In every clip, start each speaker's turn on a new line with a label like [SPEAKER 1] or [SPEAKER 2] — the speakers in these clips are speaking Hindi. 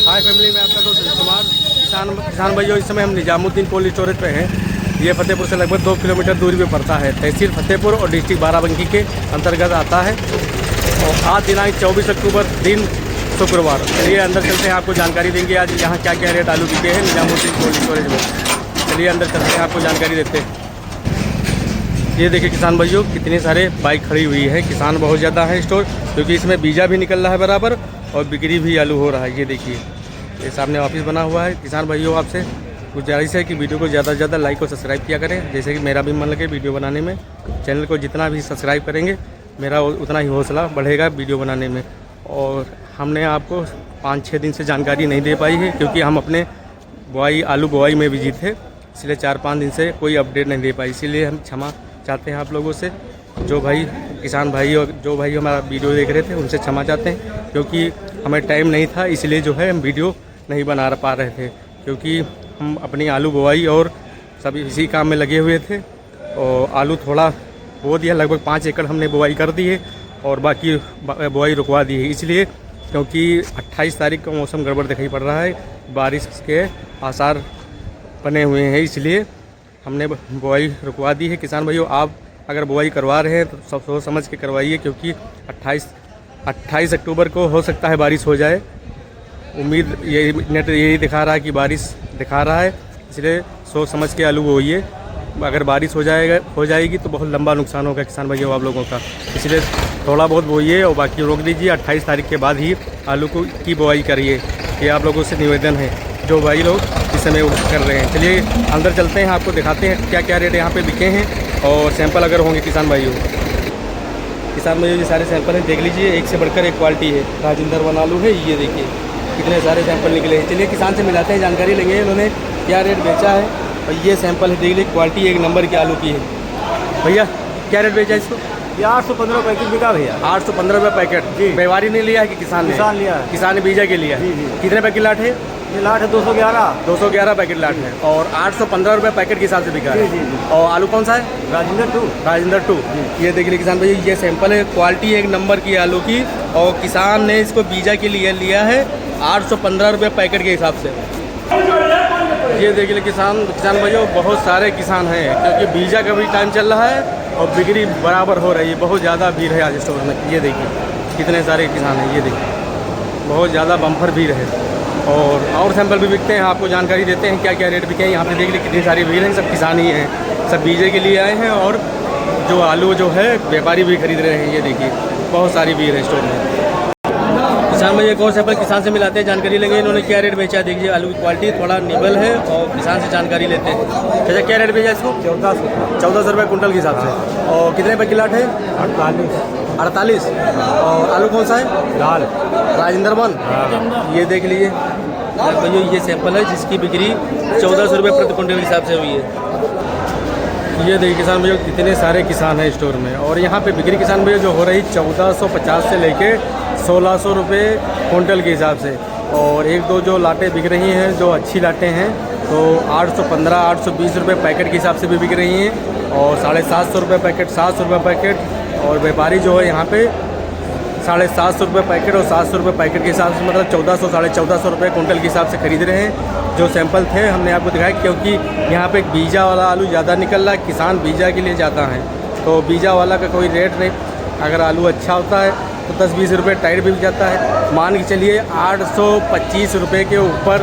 [SPEAKER 1] हाय फैमिली, मैं आपका दोस्त कुमार। किसान भाइयों, इस समय हम निजामुद्दीन कोल्ड स्टोरेज पे हैं। ये फतेहपुर से लगभग 2 किलोमीटर दूरी पे पड़ता है। तहसील फतेहपुर और डिस्ट्रिक्ट बाराबंकी के अंतर्गत आता है। और आज दिनांक 24 अक्टूबर दिन शुक्रवार। चलिए अंदर चलते हैं, आपको जानकारी देंगे आज यहाँ क्या क्या रेट आलू बिके हैं निजामुद्दीन कोल्ड स्टोरेज में। चलिए अंदर चलते हैं, आपको जानकारी देते हैं। ये देखिए किसान भाइयों, कितने सारे बाइक खड़ी हुई है। किसान बहुत ज़्यादा है स्टोर, क्योंकि इसमें बीजा भी निकल रहा है बराबर और बिक्री भी आलू हो रहा है। ये देखिए, ये सामने ऑफिस बना हुआ है। किसान भाइयों, आपसे गुजारिश है कि वीडियो को ज़्यादा से ज़्यादा लाइक और सब्सक्राइब किया करें, जैसे कि मेरा भी मन लगे वीडियो बनाने में। चैनल को जितना भी सब्सक्राइब करेंगे, मेरा उतना ही हौसला बढ़ेगा वीडियो बनाने में। और हमने आपको 5-6 दिन से जानकारी नहीं दे पाई है, क्योंकि हम अपने आलू बुआई में बिजी थे, इसलिए 4-5 दिन से कोई अपडेट नहीं दे पाई। इसीलिए हम क्षमा चाहते हैं आप लोगों से। जो भाई किसान भाई और जो भाई हमारा वीडियो देख रहे थे, उनसे क्षमा चाहते हैं, क्योंकि हमें टाइम नहीं था, इसलिए जो है हम वीडियो नहीं बना पा रहे थे, क्योंकि हम अपनी आलू बुआई और सभी इसी काम में लगे हुए थे। और आलू थोड़ा बो दिया, लगभग 5 एकड़ हमने बुआई कर दी है और बाकी बुआई रुकवा दी है, इसलिए क्योंकि 28 तारीख का मौसम गड़बड़ दिखाई पड़ रहा है, बारिश के आसार बने हुए हैं, इसलिए हमने बुआई रुकवा दी है। किसान भाइयों, आप अगर बुआई करवा रहे हैं तो सब सोच समझ के करवाइए, क्योंकि 28 अक्टूबर को हो सकता है बारिश हो जाए। उम्मीद यही दिखा रहा है कि बारिश दिखा रहा है, इसलिए सोच समझ के आलू बोइए। अगर बारिश हो जाएगी तो बहुत लंबा नुकसान होगा किसान भाइयों आप लोगों का, इसलिए थोड़ा बहुत बोइए और बाकी रोक दीजिए। 28 तारीख के बाद ही आलू की बुआई करिए, ये आप लोगों से निवेदन है, जो भाई लोग इस समय कर रहे हैं। चलिए अंदर चलते हैं, आपको दिखाते हैं क्या क्या रेट यहाँ पे बिके हैं और सैंपल अगर होंगे किसान भाइयों। ये सारे सैंपल हैं, देख लीजिए, एक से बढ़कर एक क्वालिटी है। राजेंद्र वन आलू है, ये देखिए कितने सारे सैंपल निकले हैं। चलिए किसान से मिलाते हैं, जानकारी लेंगे इन्होंने क्या रेट बेचा है। और ये सैंपल है, देख लीजिए, क्वालिटी 1 नंबर की आलू की है। भैया क्या रेट बेचा इसको?
[SPEAKER 2] ये 815 पैकेट बिका भैया।
[SPEAKER 1] 815 रुपये पैकेट जी। व्यापारी ने लिया है कि किसान
[SPEAKER 2] लिया है?
[SPEAKER 1] किसान ने बीजा के लिया।
[SPEAKER 2] जी।
[SPEAKER 1] कितने पैकेट लाट है?
[SPEAKER 2] ये लाट है 211
[SPEAKER 1] पैकेट लाट है और 815 रुपये पैकेट के हिसाब से बिका है।
[SPEAKER 2] जी।
[SPEAKER 1] और आलू कौन सा है? राजेंद्र 2। ये देख लीजिए किसान भैया, ये सैंपल है, क्वालिटी 1 नंबर की आलू की, और किसान ने इसको बीजा के लिए लिया है 815 रुपये पैकेट के हिसाब से। ये देख लीजिए किसान भैया, बहुत सारे किसान हैं, क्योंकि बीजा का भी टाइम चल रहा है और बिक्री बराबर हो रही है। बहुत ज़्यादा भीड़ है आज स्टोर में। ये देखिए कितने सारे किसान हैं, ये देखिए बहुत ज़्यादा बम्पर भीड़ है। और सैंपल भी बिकते हैं, आपको जानकारी देते हैं क्या क्या रेट बिके हैं। यहाँ पे देख लीजिए कितनी सारी भीड़ है, सब किसान ही हैं, सब बीजे के लिए आए हैं, और जो आलू जो है व्यापारी भी खरीद रहे हैं। ये देखिए बहुत सारी भीड़ है स्टोर में। किसान भाई एक और सैंपल किसान से मिलाते हैं, जानकारी लेंगे इन्होंने क्या रेट बेचा। देखिए आलू की क्वालिटी थोड़ा निबल है, और किसान से जानकारी लेते हैं। अच्छा, क्या रेट बेचा इसको? 1400 रुपये कुंटल के हिसाब से। और कितने पैकेट लाट है? 48। और आलू कौन सा है?
[SPEAKER 2] लाल
[SPEAKER 1] राजेंद्र 1। ये देख लीजिए भैया, ये सैंपल है जिसकी बिक्री 1400 रुपये प्रति कुंटल के हिसाब से हुई है। ये देखिए किसान भैया, कितने सारे किसान हैं स्टोर में, और यहाँ पे बिक्री किसान भैया जो हो रही 1450 से लेके 1600 रुपये कुंटल के हिसाब से। और 1-2 जो लाटें बिक रही हैं, जो अच्छी लाटें हैं, तो 815, 820 रुपये पैकेट के हिसाब से भी बिक रही हैं, और 750 रुपये पैकेट, 700 रुपये पैकेट। और व्यापारी जो है यहाँ पे 750 रुपये पैकेट और 700 रुपये पैकेट के हिसाब से, मतलब 1400, 1450 रुपये कुंटल के हिसाब से खरीद रहे हैं। जो सैंपल थे हमने आपको दिखाया, क्योंकि यहाँ पे बीजा वाला आलू ज़्यादा निकल रहा है, किसान बीजा के लिए जाता है, तो बीजा वाला का कोई रेट नहीं। अगर आलू अच्छा होता है तो 10-20 रुपये टाइट भी जाता है। मान के चलिए 825 रुपये के ऊपर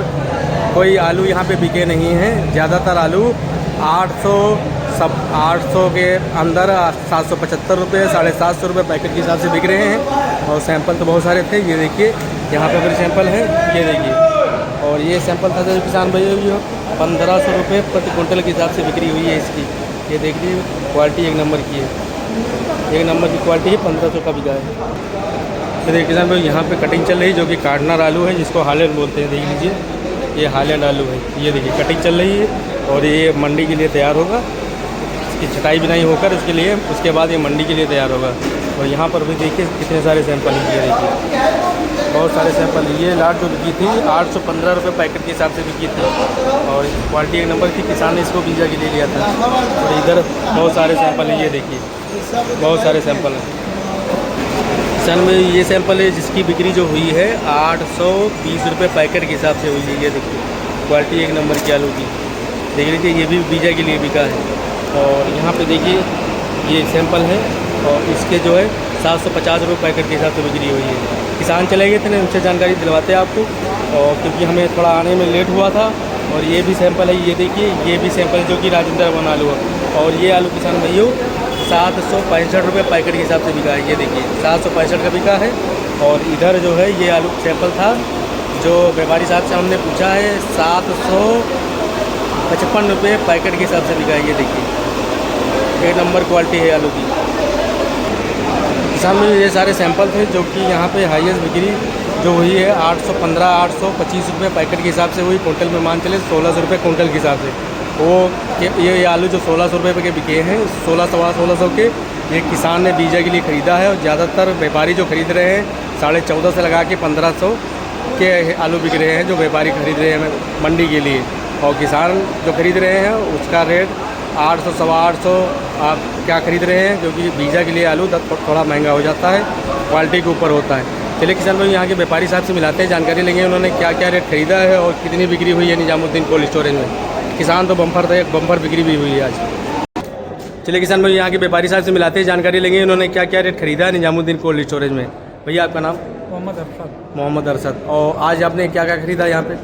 [SPEAKER 1] कोई आलू यहाँ पे बिके नहीं हैं। ज़्यादातर आलू 800 के अंदर 775 रुपये, 750 रुपये पैकेट के हिसाब से बिक रहे हैं। और सैंपल तो बहुत सारे थे, ये देखिए यहाँ पे मेरे सैंपल हैं, ये देखिए। और ये सैंपल था जो किसान भैया जो 1500 रुपये प्रति कुंटल के हिसाब से बिक्री हुई है इसकी। ये देख लीजिए, क्वालिटी 1 नंबर की है, 1 नंबर की क्वालिटी है, 1500 का बिका है। तो देखिए किसान भाई, यहाँ पे कटिंग चल रही है, जो कि कार्डनर आलू है, जिसको हालैंड बोलते हैं। देख लीजिए, ये हालैंड आलू है। ये देखिए कटिंग चल रही है, और ये मंडी के लिए तैयार होगा। इसकी छटाई भी नहीं होकर उसके बाद ये मंडी के लिए तैयार होगा। और यहाँ पर भी देखिए कितने सारे सैंपल हैं, ये देखिए बहुत सारे सैंपल। ये लाट जो बिकी थी 815 रुपये पैकेट के हिसाब से बिकी थी, और क्वालिटी 1 नंबर की, किसान ने इसको बीजा के लिए लिया था। और इधर बहुत सारे सैंपल हैं, ये देखिए बहुत सारे सैंपल हैं। किसान में ये सैंपल है जिसकी बिक्री जो हुई है 820 रुपये पैकेट के हिसाब से हुई है। ये देखिए क्वालिटी एक नंबर की आलू की, देख लीजिए ये भी बीजा के लिए बिका है। और यहाँ पे देखिए ये सैंपल है और इसके जो है 750 रुपये पैकेट के हिसाब से बिक्री हुई है। किसान चले गए थे ना, उनसे जानकारी दिलवाते हैं आपको, और क्योंकि हमें थोड़ा आने में लेट हुआ था। और ये भी सैंपल है, ये देखिए ये भी सैंपल है जो कि राजेंद्र वन आलू है। और ये आलू किसान भैया 765 रुपये पैकेट के हिसाब से बिका है। ये देखिए 765 का बिका है। और इधर जो है ये आलू सैंपल था जो व्यापारी साहब से हमने पूछा है 755 रुपये पैकेट के हिसाब से बिका है। ये देखिए एक नंबर क्वालिटी है आलू की। किसान में ये सारे सैंपल थे जो कि यहाँ पे हाईएस्ट बिक्री जो हुई है 815 825 रुपये पैकेट के हिसाब से हुई। कुंटल में मान चले 1600 रुपये कुंटल के हिसाब से वो ये आलू जो 1600 रुपये के बिके हैं, 1600 के ये किसान ने बीजा के लिए ख़रीदा है। और ज़्यादातर व्यापारी जो खरीद रहे हैं 1450 से लगा के 1500 के आलू बिक रहे हैं जो व्यापारी खरीद रहे हैं मंडी के लिए। और किसान जो खरीद रहे हैं उसका रेट 800 सवा 800 आप क्या खरीद रहे हैं, क्योंकि बीजा के लिए आलू थोड़ा महंगा हो जाता है, क्वालिटी के ऊपर होता है। चलिए किसान भाई यहाँ के व्यापारी साहब से मिलाते हैं, जानकारी लेंगे उन्होंने क्या क्या रेट खरीदा है और कितनी बिक्री हुई है निजामुद्दीन कोल्ड स्टोरेज में। किसान तो बम्पर थे, बम्पर बिक्री भी हुई है आज। चलिए किसान भाई यहाँ के व्यापारी साहब से मिलाते हैं, जानकारी लेंगे उन्होंने क्या क्या रेट खरीदा है निजामुद्दीन कोल्ड स्टोरेज में। भैया आपका नाम? मोहम्मद अरशद। और आज आपने क्या क्या खरीदा यहाँ पे?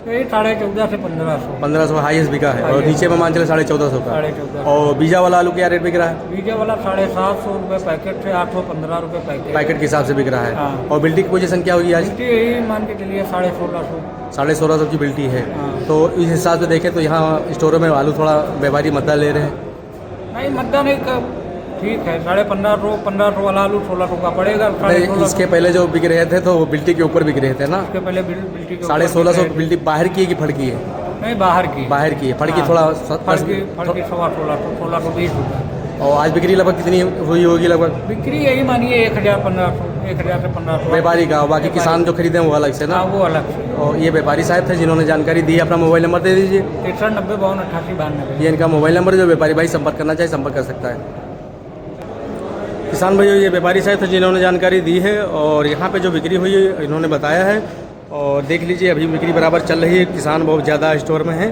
[SPEAKER 3] 1450 से
[SPEAKER 1] 1500 हाईएस्ट बिका है। और नीचे में मान चले 1450 का।
[SPEAKER 3] 1450।
[SPEAKER 1] और बीजा वाला आलू क्या रेट बिक रहा है?
[SPEAKER 3] बीजा वाला 750 रुपये पैकेट से 815 रुपये
[SPEAKER 1] पैकेट के हिसाब से बिक रहा है।
[SPEAKER 3] हाँ।
[SPEAKER 1] और बिल्टी की पोजीशन क्या होगी आज?
[SPEAKER 3] यही मान के चलिए 1650।
[SPEAKER 1] 1650 की बिल्टी है।
[SPEAKER 3] हाँ।
[SPEAKER 1] तो इस हिसाब से देखें तो यहाँ स्टोरों में आलू थोड़ा व्यापारी मद्दा ले रहे हैं।
[SPEAKER 3] नहीं मद्दा नहीं ठीक है, 1550 वाला आलू 1600 का पड़ेगा।
[SPEAKER 1] इसके पहले जो बिक रहे थे तो वो बिल्टी के ऊपर बिक रहे थे ना?
[SPEAKER 3] इसके पहले बिल्टी
[SPEAKER 1] 1650 बिल्टी बाहर की है कि फड़की है?
[SPEAKER 3] नहीं बाहर की
[SPEAKER 1] फड़की
[SPEAKER 3] हाँ।
[SPEAKER 1] थोड़ा
[SPEAKER 3] फड़की 1620 रुपये।
[SPEAKER 1] और आज बिक्री लगभग कितनी हुई होगी? लगभग
[SPEAKER 3] बिक्री यही मानिए 1000 से 1500
[SPEAKER 1] व्यापारी का। बाकी किसान जो खरीदे हैं वो अलग से ना?
[SPEAKER 3] हाँ वो अलग से।
[SPEAKER 1] और ये व्यापारी साहब थे जिन्होंने जानकारी दी। अपना मोबाइल नंबर दे दीजिए।
[SPEAKER 3] 63 90 52 88 92।
[SPEAKER 1] ये इनका मोबाइल नंबर, जो व्यापारी भाई संपर्क करना चाहे संपर्क कर सकता है। किसान भाइयों ये व्यापारी साहब थे जिन्होंने जानकारी दी है। और यहाँ पे जो बिक्री हुई है इन्होंने बताया है। और देख लीजिए अभी बिक्री बराबर चल रही है, किसान बहुत ज़्यादा स्टोर में है।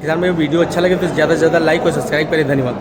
[SPEAKER 1] किसान भाई वीडियो अच्छा लगे तो ज़्यादा से ज़्यादा लाइक और सब्सक्राइब करें। धन्यवाद।